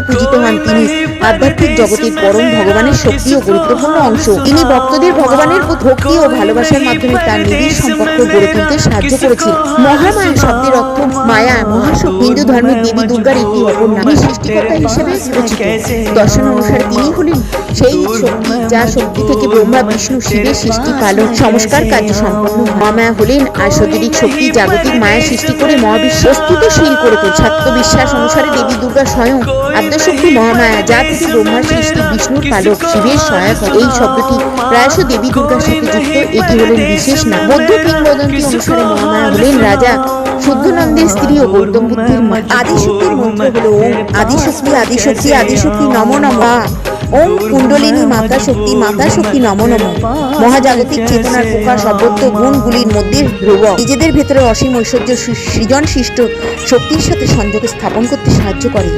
পূজিত হন। তিনি আধ্যাত্মিক জগতের পরম ভগবানের শক্তি ও গুরুত্বপূর্ণ অংশ। তিনি ভক্তদের ভগবানের ভক্তি ও ভালোবাসার মাধ্যমে তার নিবিড় সম্পর্ক গড়ে তুলতে সাহায্য করেছেন। মহামায়া শব্দের অর্থ মায়া, মহাশক্তি। হিন্দু ধর্মের দেবী দুর্গার একটি অপর নাম। সৃষ্টিকর্তা হিসেবে পরিচিত। দর্শন অনুসারে তিনি হলেন সেই শক্তি যা শক্তি থেকে ব্রহ্মা, বিষ্ণু, শিবের সৃষ্টি, পালন, সংস্কার কার্য সম্পন্ন। মহামায়া হলেন আশাদরিক শক্তি, জাগতিক মায়া সৃষ্টি করে মহাবিশ্ব অস্তিত্বশীল করে তোলে। শাক্ত বিশ্বাস অনুসারে দেবী দুর্গা স্বয়ং আদ্যশক্তি মহামায়া, যা থেকে ব্রহ্মার সৃষ্টি, বিষ্ণুর পালক, শিবের সহায়ক। এই শব্দটি প্রায়শ দেবী দুর্গার সাথে যুক্ত। এটি হলেন বিশেষ নাম। বৌদ্ধ কিংবদন্তি অনুসারে মহামায়া হলেন রাজা শুদ্ধনন্দের স্ত্রী ও গৌতম বুদ্ধের মা। আদিশক্তির মন্ত্র হলো ওম। আদিশক্তি, আদিশক্তি, আদিশক্তি নমো নমঃ। ওম কুণ্ডলিনী মাতা শক্তি, মাতা শক্তি নমো নমঃ। মহাজাগতিক চেতনার প্রকাশ অব্যক্ত গুণগুলির মধ্যে ধ্রুবক। নিজেদের ভেতরে অসীম ঐশ্বর্য সৃজন সৃষ্ট শক্তির সাথে সংযোগ স্থাপন করতে সাহায্য করে।